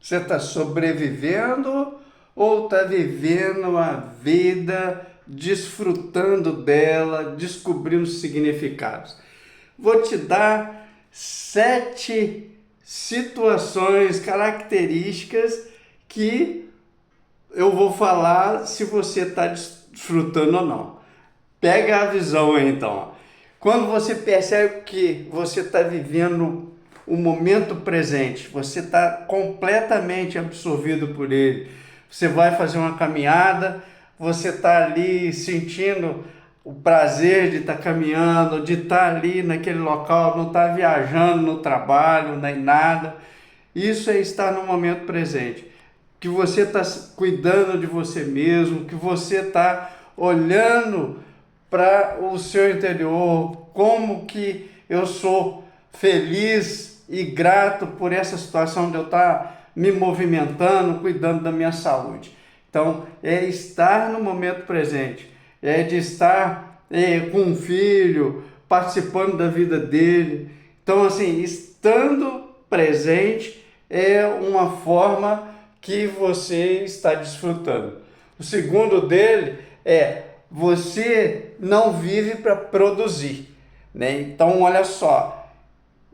Você está sobrevivendo ou está vivendo a vida, desfrutando dela, descobrindo significados? Vou te dar 7 situações, características que eu vou falar se você está desfrutando ou não. Pega a visão aí então. Quando você percebe que você está vivendo o momento presente, você está completamente absorvido por ele. Você vai fazer uma caminhada, você está ali sentindo o prazer de estar caminhando, de estar ali naquele local, não estar viajando no trabalho, nem nada. Isso é estar no momento presente. Que você está cuidando de você mesmo, que você está olhando para o seu interior, como que eu sou feliz e grato por essa situação de eu estar me movimentando, cuidando da minha saúde. Então, é estar no momento presente, é de estar com um filho, participando da vida dele. Então, assim, estando presente é uma forma que você está desfrutando. O segundo dele é você não vive para produzir, né? Então, olha só,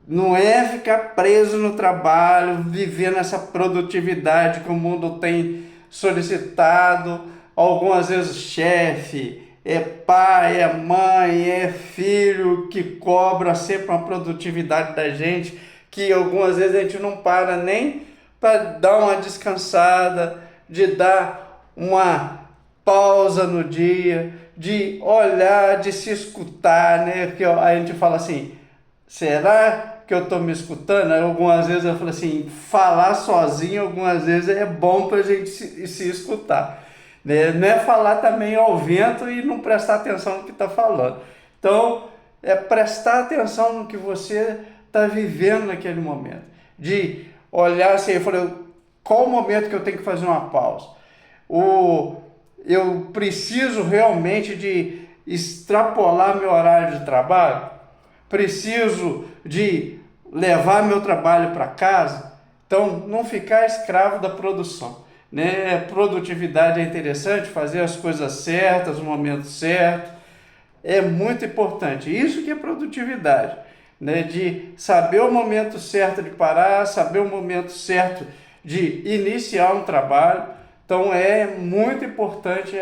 não é ficar preso no trabalho, vivendo essa produtividade que o mundo tem solicitado. Algumas vezes chefe, é pai, é mãe, é filho que cobra sempre uma produtividade da gente, que algumas vezes a gente não para nem para dar uma descansada, de dar uma pausa no dia, de olhar, de se escutar, né? Porque a gente fala assim, será que eu estou me escutando? Aí, algumas vezes eu falo assim, falar sozinho algumas vezes é bom para a gente se escutar, né? Não é falar também ao vento e não prestar atenção no que está falando. Então, é prestar atenção no que você está vivendo naquele momento. De olhar assim, eu falei, qual o momento que eu tenho que fazer uma pausa? Eu preciso realmente de extrapolar meu horário de trabalho? Preciso de levar meu trabalho para casa? Então, não ficar escravo da produção, né? Produtividade é interessante, fazer as coisas certas, no momento certo, é muito importante. Isso que é produtividade, né? De saber o momento certo de parar, saber o momento certo de iniciar um trabalho. Então é muito importante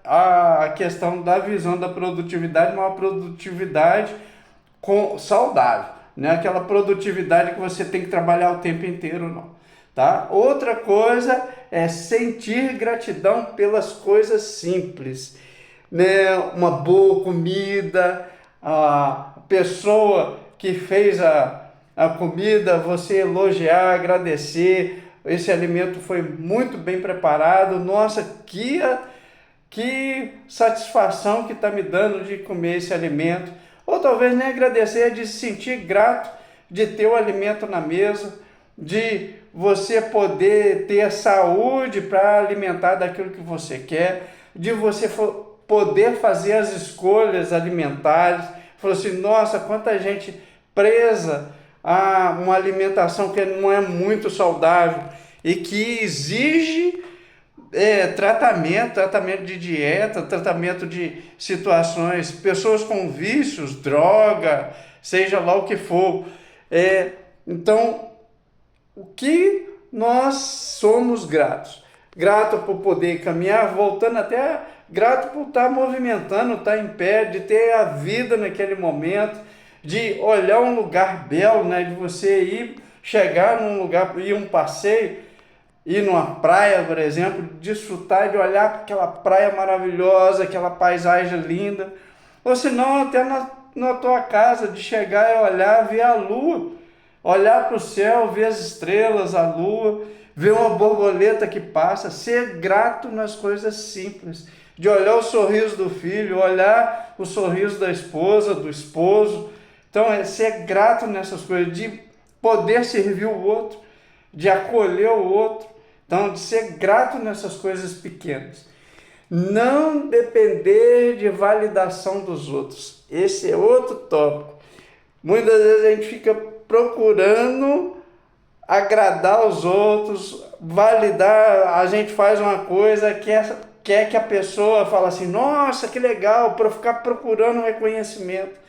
a questão da visão da produtividade, uma produtividade saudável, não é aquela produtividade que você tem que trabalhar o tempo inteiro, não. Tá? Outra coisa é sentir gratidão pelas coisas simples, né? Uma boa comida, a pessoa que fez a comida, você elogiar, agradecer, esse alimento foi muito bem preparado, nossa, que satisfação que está me dando de comer esse alimento. Ou talvez nem agradecer, é de se sentir grato de ter o alimento na mesa, de você poder ter saúde para alimentar daquilo que você quer, de você poder fazer as escolhas alimentares. Falou assim, nossa, quanta gente presa a uma alimentação que não é muito saudável e que exige tratamento de dieta, tratamento de situações, pessoas com vícios, droga, seja lá o que for. Então, o que nós somos gratos? Grato por poder caminhar, voltando até grato por estar movimentando, estar em pé, de ter a vida naquele momento, de olhar um lugar belo, né? De você ir, chegar num lugar, ir um passeio, ir numa praia, por exemplo, desfrutar de olhar para aquela praia maravilhosa, aquela paisagem linda, ou se não, até na tua casa, de chegar e olhar, ver a lua, olhar para o céu, ver as estrelas, a lua, ver uma borboleta que passa, ser grato nas coisas simples, de olhar o sorriso do filho, olhar o sorriso da esposa, do esposo. Então, é ser grato nessas coisas, de poder servir o outro, de acolher o outro. Então, de ser grato nessas coisas pequenas. Não depender de validação dos outros. Esse é outro tópico. Muitas vezes a gente fica procurando agradar os outros, validar, a gente faz uma coisa quer que a pessoa fale assim, nossa, que legal, para ficar procurando reconhecimento.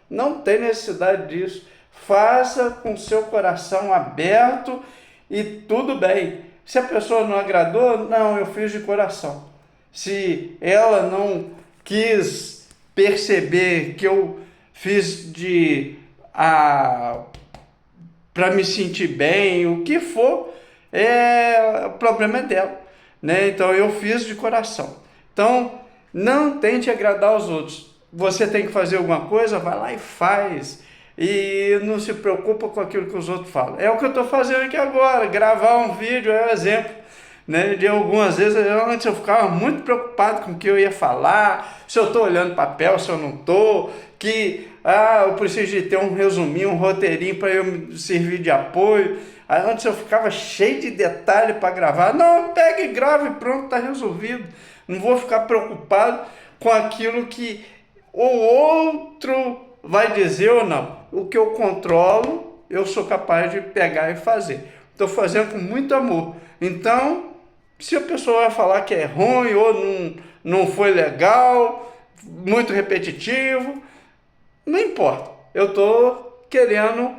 Não tem necessidade disso. Faça com seu coração aberto e tudo bem. Se a pessoa não agradou, não, eu fiz de coração. Se ela não quis perceber que eu fiz para me sentir bem, o que for, o problema é dela, né? Então eu fiz de coração. Então não tente agradar os outros. Você tem que fazer alguma coisa, vai lá e faz. E não se preocupa com aquilo que os outros falam. É o que eu estou fazendo aqui agora, gravar um vídeo é um exemplo, né? De algumas vezes, antes eu ficava muito preocupado com o que eu ia falar, se eu estou olhando papel, se eu não estou, eu preciso de ter um resuminho, um roteirinho para eu me servir de apoio. Aí antes eu ficava cheio de detalhe para gravar. Não, pega e grava e pronto, está resolvido. Não vou ficar preocupado com aquilo que o outro vai dizer ou não. O que eu controlo, eu sou capaz de pegar e fazer. Estou fazendo com muito amor. Então, se a pessoa vai falar que é ruim ou não foi legal, muito repetitivo, não importa. Eu estou querendo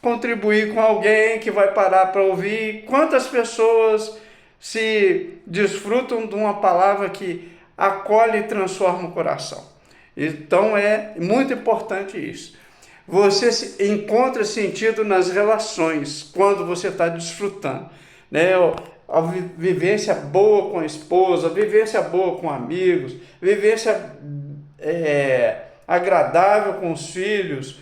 contribuir com alguém que vai parar para ouvir. Quantas pessoas se desfrutam de uma palavra que acolhe e transforma o coração? Então é muito importante isso. Você encontra sentido nas relações quando você está desfrutando, né? A vivência boa com a esposa, vivência boa com amigos, vivência agradável com os filhos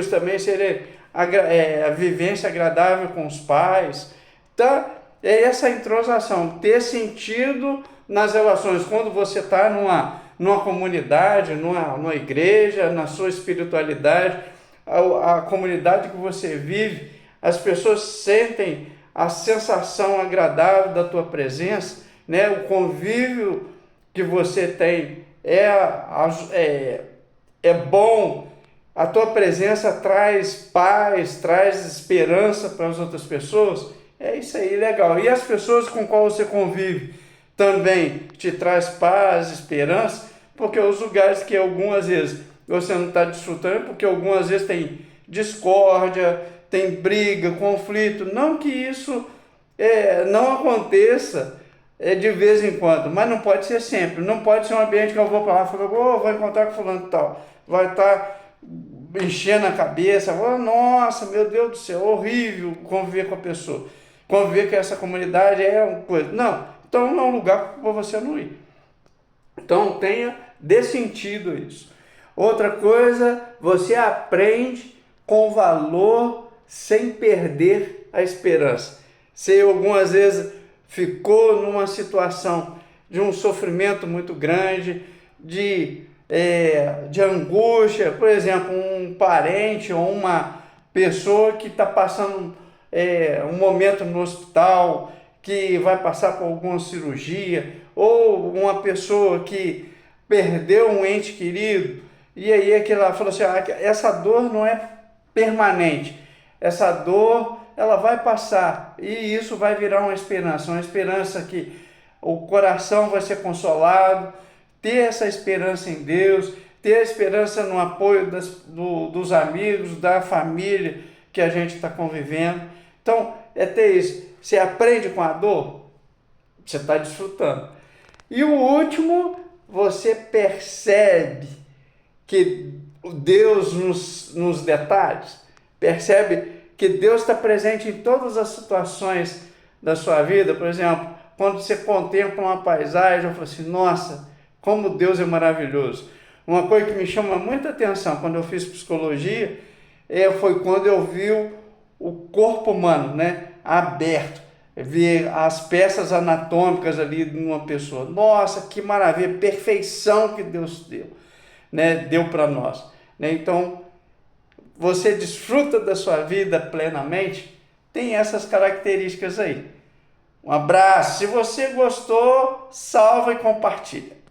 também serem a vivência agradável com os pais. Então é essa entrosação, ter sentido nas relações quando você está numa comunidade, numa igreja, na sua espiritualidade, a comunidade que você vive, as pessoas sentem a sensação agradável da tua presença, né? O convívio que você tem é bom, a tua presença traz paz, traz esperança para as outras pessoas. É isso aí, legal. E as pessoas com qual você convive também te traz paz, esperança, porque os lugares que algumas vezes você não está desfrutando, porque algumas vezes tem discórdia, tem briga, conflito, não que isso não aconteça de vez em quando, mas não pode ser sempre, não pode ser um ambiente que eu vou para lá e falo, vou encontrar com fulano e tal, vai estar enchendo a cabeça, nossa, meu Deus do céu, horrível conviver com a pessoa, conviver com essa comunidade é uma coisa, não, então não é um lugar para você não ir. Então dê sentido isso. Outra coisa, você aprende com valor sem perder a esperança. Você algumas vezes ficou numa situação de um sofrimento muito grande, de angústia, por exemplo, um parente ou uma pessoa que está passando um momento no hospital, que vai passar por alguma cirurgia, ou uma pessoa que perdeu um ente querido, e aí ela falou assim, essa dor não é permanente, essa dor ela vai passar, e isso vai virar uma esperança que o coração vai ser consolado, ter essa esperança em Deus, ter a esperança no apoio dos amigos, da família que a gente está convivendo. Então, ter isso. Você aprende com a dor, você está desfrutando. E o último, você percebe que Deus nos detalhes, percebe que Deus está presente em todas as situações da sua vida. Por exemplo, quando você contempla uma paisagem, eu falo assim, nossa, como Deus é maravilhoso. Uma coisa que me chama muita atenção quando eu fiz psicologia foi quando eu vi o corpo humano, né, aberto, ver as peças anatômicas ali de uma pessoa. Nossa, que maravilha, perfeição que Deus deu, né, deu para nós. Né? Então, você desfruta da sua vida plenamente, tem essas características aí. Um abraço, se você gostou, salva e compartilha.